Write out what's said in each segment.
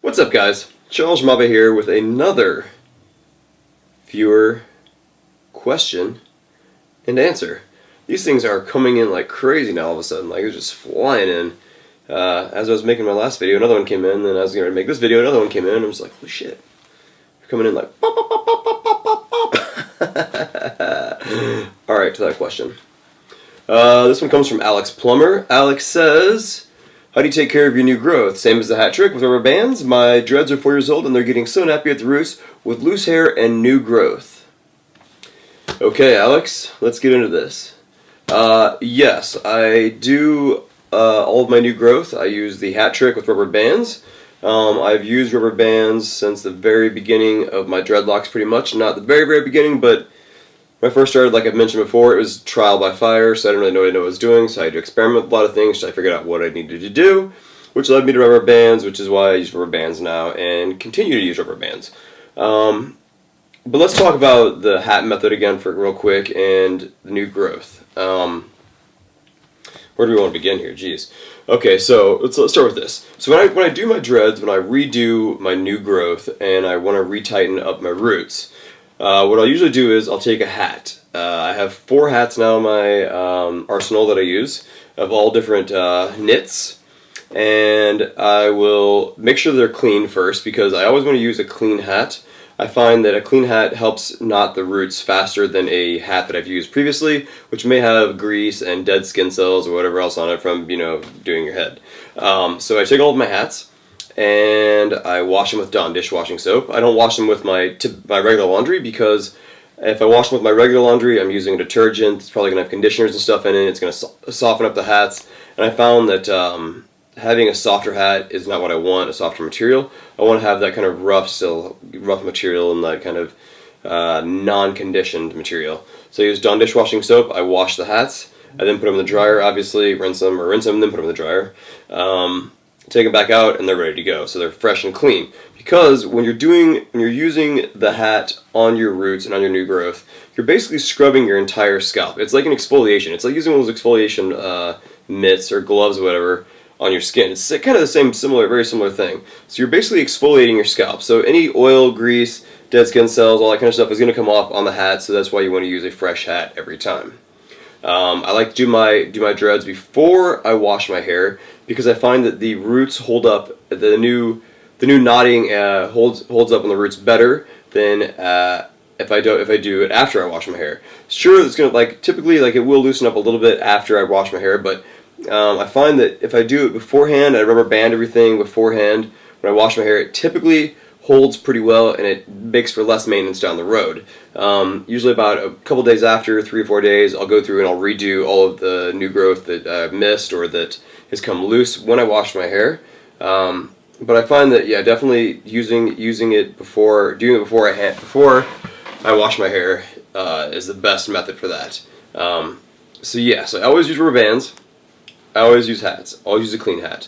What's up, guys? Charles Maba here with another viewer question and answer. These things are coming in like crazy now all of a sudden, like it's just flying in. As I was making my last video, another one came in, then I was going to make this video, another one came in, and I was like, holy shit. They're coming in like pop, pop, pop, pop, pop, pop, pop, pop. Alright, to that question. This one comes from Alex Plummer. Alex says, how do you take care of your new growth? Same as the hat trick with rubber bands. My dreads are 4 years old and they're getting so nappy at the roots with loose hair and new growth. Okay, Alex, let's get into this. Yes, I do all of my new growth. I use the hat trick with rubber bands. I've used rubber bands since the very beginning of my dreadlocks pretty much. Not the very, very beginning, but when I first started, like I've mentioned before, it was trial by fire, so I didn't really know what I was doing, so I had to experiment with a lot of things until I figured out what I needed to do, which led me to rubber bands, which is why I use rubber bands now and continue to use rubber bands. But let's talk about the hat method again for real quick and the new growth. Where do we want to begin here? Jeez. Okay, so let's start with this. So when I do my dreads, when I redo my new growth and I want to retighten up my roots, what I'll usually do is I'll take a hat. I have 4 hats now in my arsenal that I use of all different knits, and I will make sure they're clean first because I always want to use a clean hat. I find that a clean hat helps knot the roots faster than a hat that I've used previously, which may have grease and dead skin cells or whatever else on it from, you know, doing your head. So I take all of my hats and I wash them with Dawn dishwashing soap. I don't wash them with my regular laundry because if I wash them with my regular laundry, I'm using a detergent. It's probably going to have conditioners and stuff in it. It's going to soften up the hats. And I found that having a softer hat is not what I want, a softer material. I want to have that kind of rough material and that kind of non-conditioned material. So I use Dawn dishwashing soap. I wash the hats. I then put them in the dryer, obviously, rinse them, and then put them in the dryer. Take them back out, and they're ready to go. So they're fresh and clean. Because when you're using the hat on your roots and on your new growth, you're basically scrubbing your entire scalp. It's like an exfoliation. It's like using one of those exfoliation mitts or gloves or whatever on your skin. It's kind of the same, very similar thing. So you're basically exfoliating your scalp. So any oil, grease, dead skin cells, all that kind of stuff is going to come off on the hat. So that's why you want to use a fresh hat every time. I like to do my dreads before I wash my hair because I find that the roots hold up. The new knotting holds up on the roots better than if I do it after I wash my hair. Sure, it's gonna typically it will loosen up a little bit after I wash my hair, but I find that if I do it beforehand, I rubber band everything beforehand. When I wash my hair, it typically holds pretty well and it makes for less maintenance down the road. Usually about a couple days after, 3 or 4 days, I'll go through and I'll redo all of the new growth that I've missed or that has come loose when I wash my hair. But I find that, yeah, definitely using it before I wash my hair is the best method for that. So yeah, so I always use rubber bands. I always use hats. I always use a clean hat.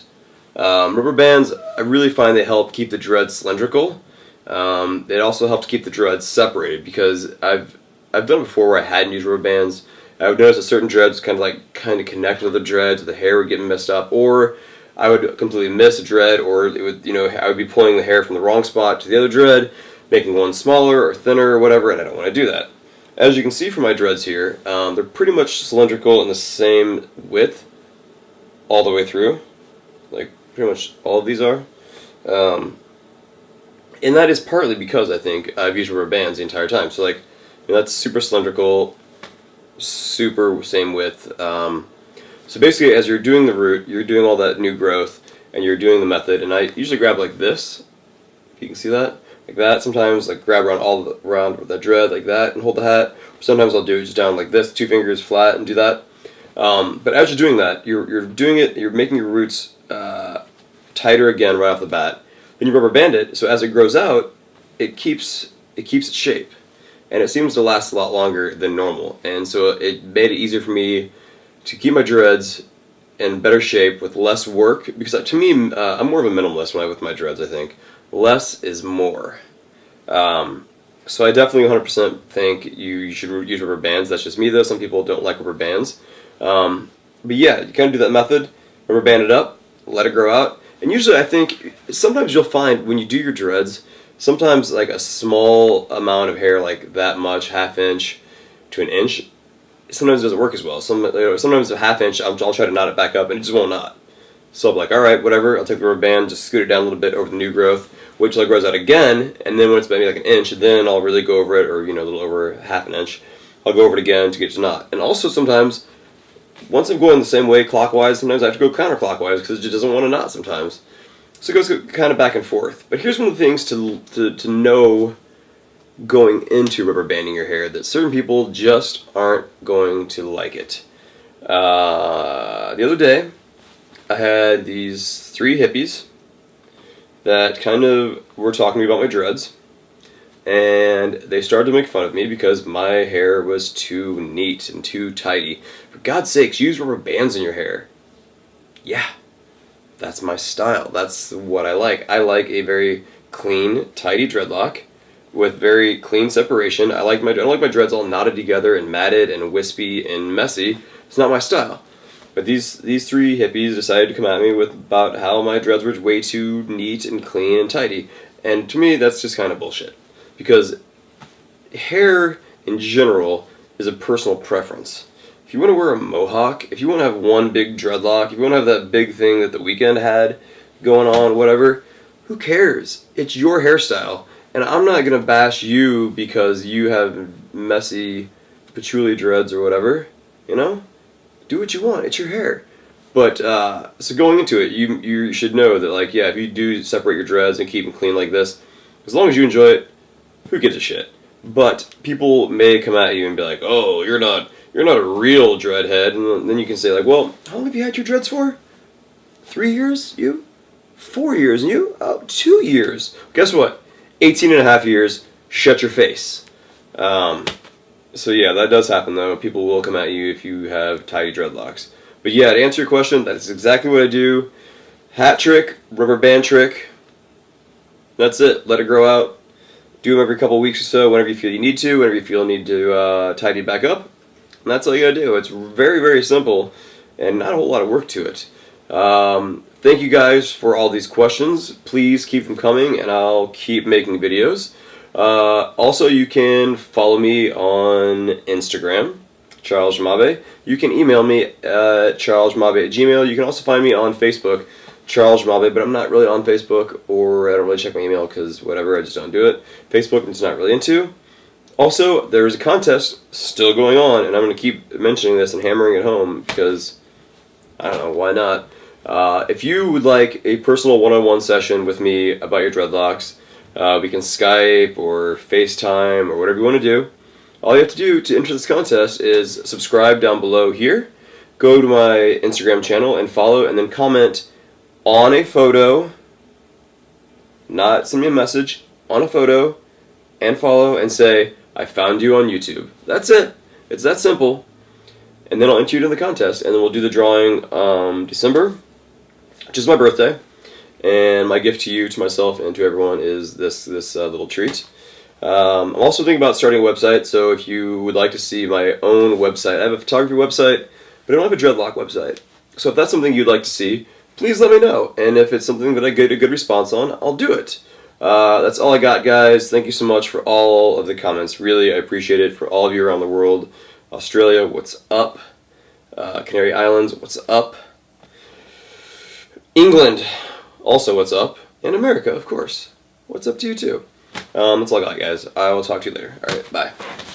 Rubber bands, I really find they help keep the dreads cylindrical. It also helps keep the dreads separated because I've done it before where I hadn't used rubber bands. I would notice that certain dreads kind of connect with the dreads, the hair would get messed up, or I would completely miss a dread, or it would, I would be pulling the hair from the wrong spot to the other dread, making one smaller or thinner or whatever, and I don't want to do that. As you can see from my dreads here, they're pretty much cylindrical in the same width all the way through, like pretty much all of these are. And that is partly because I think I've used rubber bands the entire time. So that's super cylindrical, super same width. So basically, as you're doing the root, you're doing all that new growth, and you're doing the method. And I usually grab like this, if you can see that, like that. Sometimes grab around the dread like that and hold the hat. Or sometimes I'll do it just down like this, 2 fingers flat, and do that. But as you're doing that, you're making your roots tighter again right off the bat. Then you rubber band it, so as it grows out, it keeps its shape, and it seems to last a lot longer than normal. And so it made it easier for me to keep my dreads in better shape with less work. Because to me, I'm more of a minimalist with my dreads. I think less is more. So I definitely 100% think you should use rubber bands. That's just me though. Some people don't like rubber bands. But yeah, you kind of do that method, rubber band it up, let it grow out. And usually I think sometimes you'll find when you do your dreads, sometimes like a small amount of hair, like that much, half inch to an inch, sometimes it doesn't work as well. Sometimes a half inch, I'll try to knot it back up and it just won't knot. So I'm like, alright, whatever, I'll take the rubber band, just scoot it down a little bit over the new growth, wait till it grows out again, and then when it's maybe like an inch, then I'll really go over it, or a little over half an inch, I'll go over it again to get to knot. And also sometimes, once I'm going the same way clockwise, sometimes I have to go counterclockwise because it just doesn't want to knot sometimes. So it goes kind of back and forth. But here's one of the things to know going into rubber banding your hair, that certain people just aren't going to like it. The other day, I had these 3 hippies that kind of were talking to me about my dreads, and they started to make fun of me because my hair was too neat and too tidy. For God's sakes, use rubber bands in your hair. Yeah, that's my style. That's what I like. I like a very clean, tidy dreadlock with very clean separation. I don't like my dreads all knotted together and matted and wispy and messy. It's not my style. But these 3 hippies decided to come at me with about how my dreads were way too neat and clean and tidy. And to me, that's just kind of bullshit. Because hair, in general, is a personal preference. If you want to wear a mohawk, if you want to have one big dreadlock, if you want to have that big thing that The Weeknd had going on, whatever, who cares? It's your hairstyle. And I'm not going to bash you because you have messy patchouli dreads or whatever, Do what you want. It's your hair. But, so going into it, you should know that, like, yeah, if you do separate your dreads and keep them clean like this, as long as you enjoy it, who gives a shit? But people may come at you and be like, oh, you're not a real dreadhead. And then you can say, like, well, how long have you had your dreads for? 3 years? You? 4 years? And you? Oh, 2 years. Guess what? 18 and a half years. Shut your face. So yeah, that does happen though. People will come at you if you have tidy dreadlocks. But yeah, to answer your question, that is exactly what I do. Hat trick, rubber band trick. That's it. Let it grow out. Do them every couple of weeks or so, whenever you feel you need to, whenever you feel you need to tidy it back up. And that's all you gotta do. It's very, very simple and not a whole lot of work to it. Thank you guys for all these questions. Please keep them coming and I'll keep making videos. Also, you can follow me on Instagram, Charles Jamabe. You can email me at charlesjamabe@gmail. You can also find me on Facebook, Charles Jamabe, but I'm not really on Facebook, or I don't really check my email because whatever, I just don't do it. Facebook I'm just not really into. Also, there is a contest still going on, and I'm going to keep mentioning this and hammering it home because, I don't know, why not? If you would like a personal one-on-one session with me about your dreadlocks, we can Skype or FaceTime or whatever you want to do. All you have to do to enter this contest is subscribe down below here, go to my Instagram channel and follow, and then comment on a photo, not send me a message, on a photo, and follow and say, I found you on YouTube. That's it. It's that simple. And then I'll enter you to the contest, and then we'll do the drawing December, which is my birthday. And my gift to you, to myself, and to everyone is this little treat. I'm also thinking about starting a website, so if you would like to see my own website, I have a photography website, but I don't have a dreadlock website. So if that's something you'd like to see, please let me know. And if it's something that I get a good response on, I'll do it. That's all I got, guys. Thank you so much for all of the comments. Really, I appreciate it. For all of you around the world. Australia, what's up? Canary Islands, what's up? England, also what's up? And America, of course. What's up to you, too? That's all I got, guys. I will talk to you later. Alright, bye.